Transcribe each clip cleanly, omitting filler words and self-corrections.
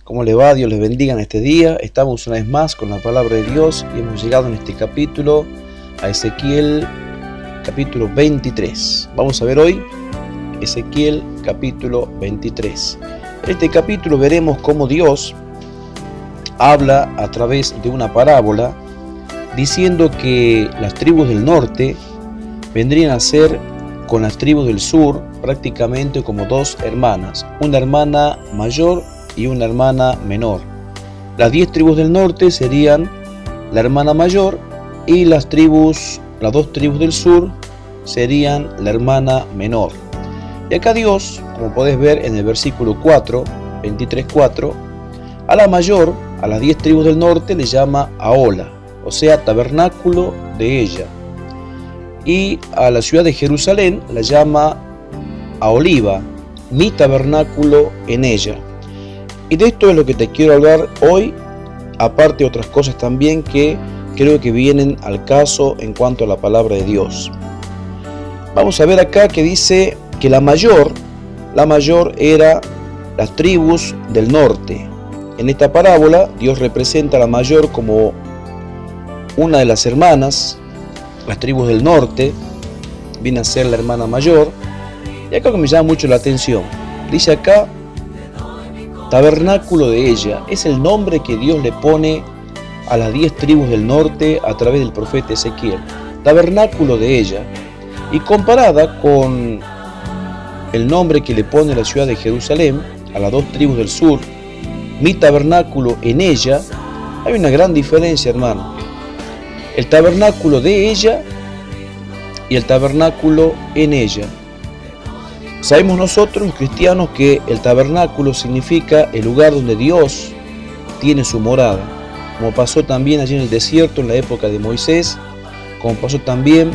¿Cómo le va? Dios les bendiga en este día. Estamos una vez más con la palabra de Dios y hemos llegado en este capítulo a Ezequiel capítulo 23. Vamos a ver hoy Ezequiel capítulo 23. En este capítulo veremos cómo Dios habla a través de una parábola diciendo que las tribus del norte vendrían a ser con las tribus del sur prácticamente como dos hermanas, una hermana mayor y una hermana menor. Las 10 tribus del norte serían la hermana mayor y las dos tribus del sur serían la hermana menor. Y acá Dios, como podés ver en el versículo 4, 23:4, a la mayor, a las 10 tribus del norte, le llama Ahola, o sea, tabernáculo de ella. Y a la ciudad de Jerusalén la llama Aholiba, mi tabernáculo en ella. Y de esto es lo que te quiero hablar hoy, aparte de otras cosas también que creo que vienen al caso en cuanto a la palabra de Dios. Vamos a ver acá que dice que la mayor era las tribus del norte. En esta parábola Dios representa a la mayor como una de las hermanas, las tribus del norte, viene a ser la hermana mayor. Y acá que me llama mucho la atención, dice acá tabernáculo de ella, es el nombre que Dios le pone a las 10 tribus del norte a través del profeta Ezequiel, tabernáculo de ella, y comparada con el nombre que le pone la ciudad de Jerusalén a las 2 tribus del sur, mi tabernáculo en ella, hay una gran diferencia, hermano. El tabernáculo de ella y el tabernáculo en ella. Sabemos nosotros, los cristianos, que el tabernáculo significa el lugar donde Dios tiene su morada, como pasó también allí en el desierto en la época de Moisés, como pasó también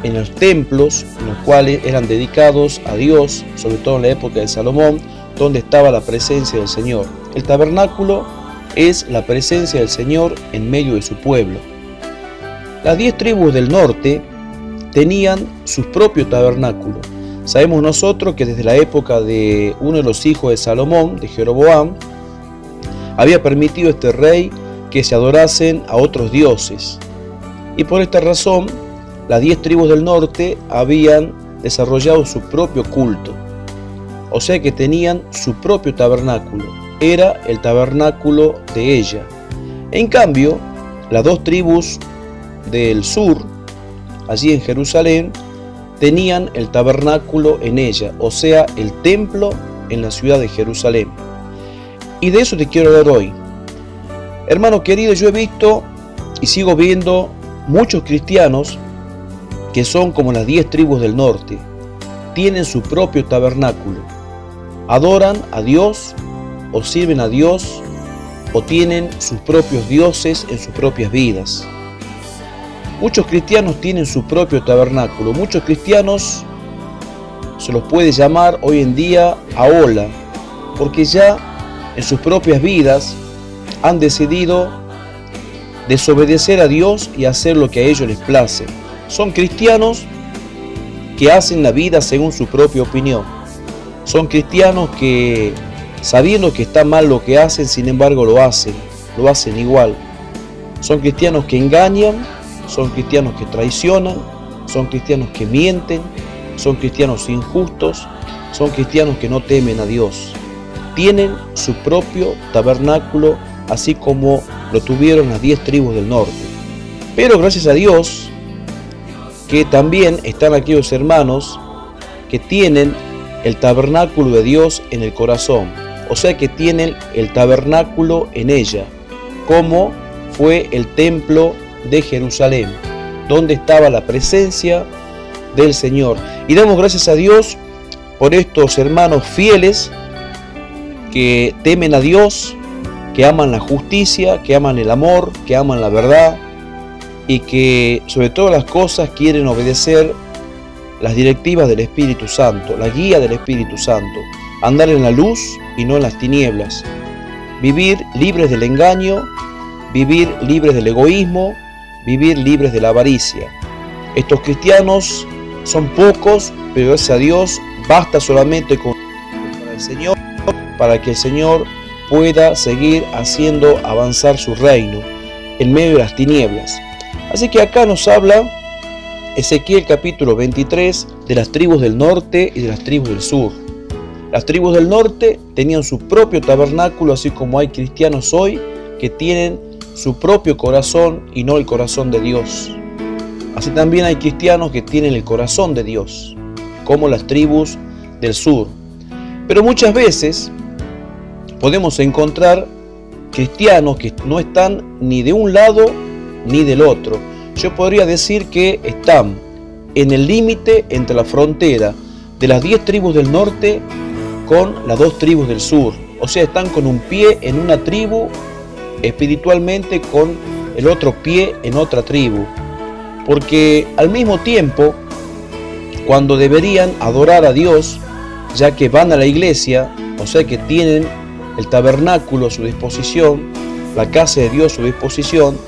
en los templos en los cuales eran dedicados a Dios, sobre todo en la época de Salomón, donde estaba la presencia del Señor. El tabernáculo es la presencia del Señor en medio de su pueblo. Las 10 tribus del norte tenían su propio tabernáculo. Sabemos nosotros que desde la época de uno de los hijos de Salomón, de Jeroboam, había permitido este rey que se adorasen a otros dioses. Y por esta razón, las 10 tribus del norte habían desarrollado su propio culto. O sea que tenían su propio tabernáculo. Era el tabernáculo de ella. En cambio, las 2 tribus del sur, allí en Jerusalén, tenían el tabernáculo en ella, o sea, el templo en la ciudad de Jerusalén. Y de eso te quiero hablar hoy. Hermano querido, yo he visto y sigo viendo muchos cristianos que son como las 10 tribus del norte. Tienen su propio tabernáculo. Adoran a Dios o sirven a Dios o tienen sus propios dioses en sus propias vidas. Muchos cristianos tienen su propio tabernáculo. Muchos cristianos se los puede llamar hoy en día Ahola, porque ya en sus propias vidas han decidido desobedecer a Dios y hacer lo que a ellos les place. Son cristianos que hacen la vida según su propia opinión. Son cristianos que, sabiendo que está mal lo que hacen, sin embargo lo hacen igual. Son cristianos que engañan, son cristianos que traicionan, son cristianos que mienten, son cristianos injustos, son cristianos que no temen a Dios. Tienen su propio tabernáculo, así como lo tuvieron las 10 tribus del norte. Pero gracias a Dios, que también están aquellos hermanos que tienen el tabernáculo de Dios en el corazón, o sea que tienen el tabernáculo en ella, como fue el templo de Jerusalén, donde estaba la presencia del Señor. Y damos gracias a Dios por estos hermanos fieles que temen a Dios, que aman la justicia, que aman el amor, que aman la verdad y que sobre todas las cosas quieren obedecer las directivas del Espíritu Santo, la guía del Espíritu Santo, andar en la luz y no en las tinieblas, vivir libres del engaño, vivir libres del egoísmo, vivir libres de la avaricia. Estos cristianos son pocos, pero gracias a Dios basta solamente con el Señor para que el Señor pueda seguir haciendo avanzar su reino en medio de las tinieblas. Así que acá nos habla Ezequiel capítulo 23 de las tribus del norte y de las tribus del sur. Las tribus del norte tenían su propio tabernáculo, así como hay cristianos hoy que tienen su propio corazón y no el corazón de Dios. Así también hay cristianos que tienen el corazón de Dios, como las tribus del sur. Pero muchas veces podemos encontrar cristianos que no están ni de un lado ni del otro. Yo podría decir que están en el límite entre la frontera de las 10 tribus del norte con las 2 tribus del sur. O sea, están con un pie en una tribu espiritualmente, con el otro pie en otra tribu. Porque al mismo tiempo, cuando deberían adorar a Dios, ya que van a la iglesia, o sea que tienen el tabernáculo a su disposición, la casa de Dios a su disposición,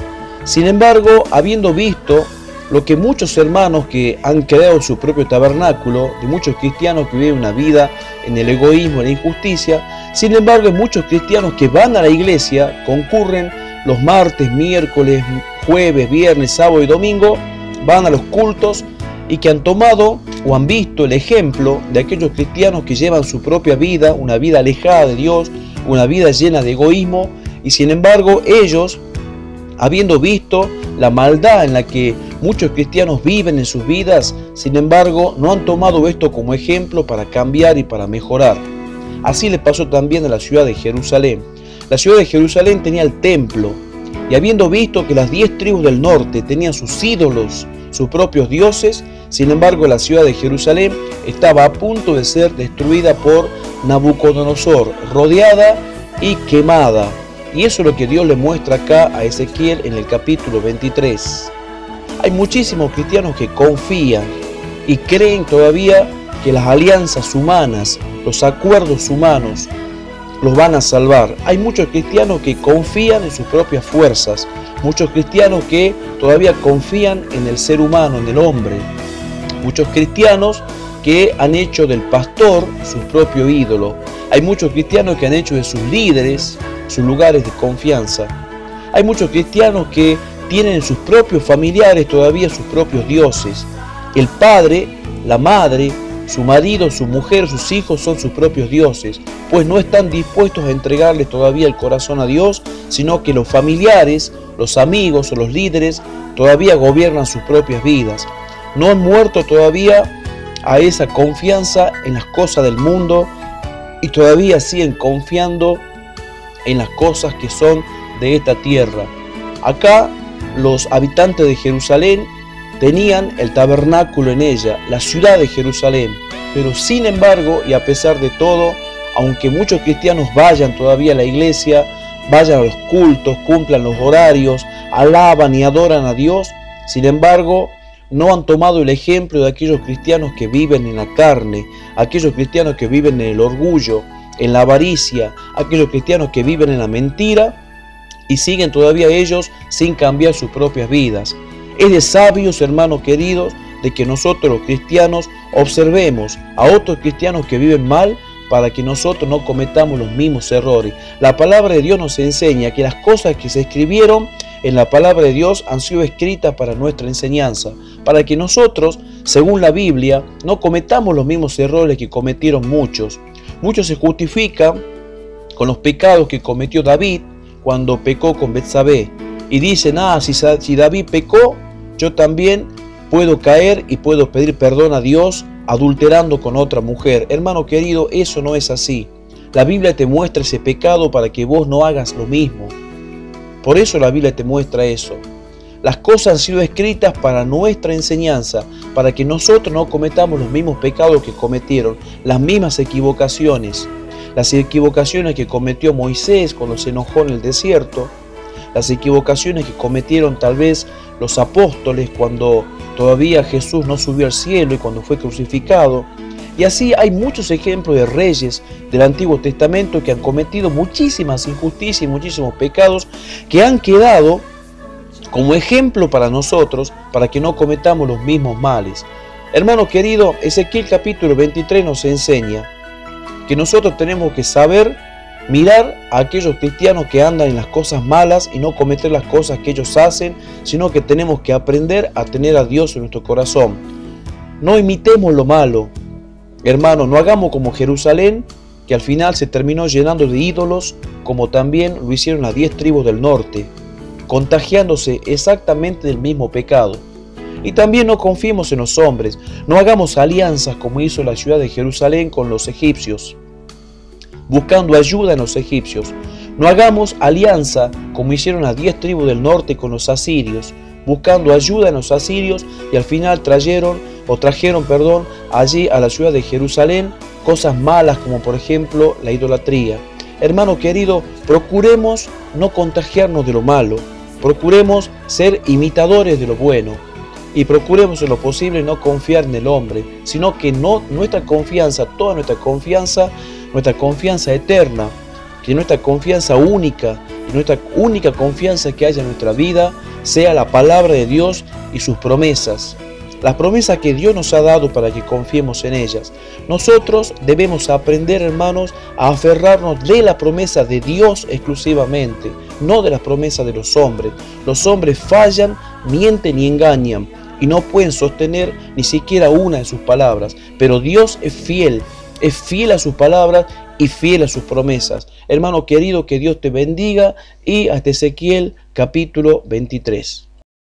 sin embargo, habiendo visto lo que muchos hermanos que han creado su propio tabernáculo, de muchos cristianos que viven una vida en el egoísmo, en la injusticia, sin embargo, hay muchos cristianos que van a la iglesia, concurren los martes, miércoles, jueves, viernes, sábado y domingo, van a los cultos y que han tomado o han visto el ejemplo de aquellos cristianos que llevan su propia vida, una vida alejada de Dios, una vida llena de egoísmo, y sin embargo ellos, habiendo visto la maldad en la que muchos cristianos viven en sus vidas, sin embargo no han tomado esto como ejemplo para cambiar y para mejorar. Así le pasó también a la ciudad de Jerusalén. La ciudad de Jerusalén tenía el templo, y habiendo visto que las 10 tribus del norte tenían sus ídolos, sus propios dioses, sin embargo la ciudad de Jerusalén estaba a punto de ser destruida por Nabucodonosor, rodeada y quemada. Y eso es lo que Dios le muestra acá a Ezequiel en el capítulo 23. Hay muchísimos cristianos que confían y creen todavía que las alianzas humanas, los acuerdos humanos, los van a salvar. Hay muchos cristianos que confían en sus propias fuerzas, muchos cristianos que todavía confían en el ser humano, en el hombre, muchos cristianos que han hecho del pastor su propio ídolo. Hay muchos cristianos que han hecho de sus líderes sus lugares de confianza. Hay muchos cristianos que tienen en sus propios familiares todavía sus propios dioses. El padre, la madre, su marido, su mujer, sus hijos son sus propios dioses, pues no están dispuestos a entregarles todavía el corazón a Dios, sino que los familiares, los amigos o los líderes todavía gobiernan sus propias vidas. No han muerto todavía a esa confianza en las cosas del mundo y todavía siguen confiando en las cosas que son de esta tierra. Acá los habitantes de Jerusalén tenían el tabernáculo en ella, la ciudad de Jerusalén, pero sin embargo y a pesar de todo, aunque muchos cristianos vayan todavía a la iglesia, vayan a los cultos, cumplan los horarios, alaban y adoran a Dios, sin embargo no han tomado el ejemplo de aquellos cristianos que viven en la carne, aquellos cristianos que viven en el orgullo, en la avaricia, aquellos cristianos que viven en la mentira y siguen todavía ellos sin cambiar sus propias vidas. Es de sabios, hermanos queridos, de que nosotros los cristianos observemos a otros cristianos que viven mal para que nosotros no cometamos los mismos errores. La palabra de Dios nos enseña que las cosas que se escribieron en la palabra de Dios han sido escritas para nuestra enseñanza, para que nosotros, según la Biblia, no cometamos los mismos errores que cometieron muchos. Muchos se justifican con los pecados que cometió David cuando pecó con Betsabé y dicen, si David pecó, yo también puedo caer y puedo pedir perdón a Dios adulterando con otra mujer. Hermano querido, eso no es así. La Biblia te muestra ese pecado para que vos no hagas lo mismo. Por eso la Biblia te muestra eso. Las cosas han sido escritas para nuestra enseñanza, para que nosotros no cometamos los mismos pecados que cometieron, las mismas equivocaciones. Las equivocaciones que cometió Moisés cuando se enojó en el desierto, las equivocaciones que cometieron tal vez los apóstoles cuando todavía Jesús no subió al cielo y cuando fue crucificado. Y así hay muchos ejemplos de reyes del Antiguo Testamento que han cometido muchísimas injusticias y muchísimos pecados que han quedado como ejemplo para nosotros, para que no cometamos los mismos males. Hermano querido, Ezequiel capítulo 23 nos enseña que nosotros tenemos que saber mirar a aquellos cristianos que andan en las cosas malas y no cometer las cosas que ellos hacen, sino que tenemos que aprender a tener a Dios en nuestro corazón. No imitemos lo malo, hermanos, no hagamos como Jerusalén, que al final se terminó llenando de ídolos, como también lo hicieron las 10 tribus del norte, contagiándose exactamente del mismo pecado. Y también no confiemos en los hombres, no hagamos alianzas como hizo la ciudad de Jerusalén con los egipcios, buscando ayuda en los egipcios. No hagamos alianza como hicieron las 10 tribus del norte con los asirios, buscando ayuda en los asirios, y al final trajeron allí a la ciudad de Jerusalén cosas malas, como por ejemplo la idolatría. Hermano querido, procuremos no contagiarnos de lo malo, procuremos ser imitadores de lo bueno, y procuremos en lo posible no confiar en el hombre, sino que nuestra confianza, toda nuestra confianza eterna, que nuestra confianza única, y nuestra única confianza que haya en nuestra vida, sea la palabra de Dios y sus promesas. Las promesas que Dios nos ha dado para que confiemos en ellas. Nosotros debemos aprender, hermanos, a aferrarnos de la promesa de Dios exclusivamente, no de las promesas de los hombres. Los hombres fallan, mienten y engañan, y no pueden sostener ni siquiera una de sus palabras. Pero Dios es fiel a sus palabras y fiel a sus promesas. Hermano querido, que Dios te bendiga, y hasta Ezequiel capítulo 23.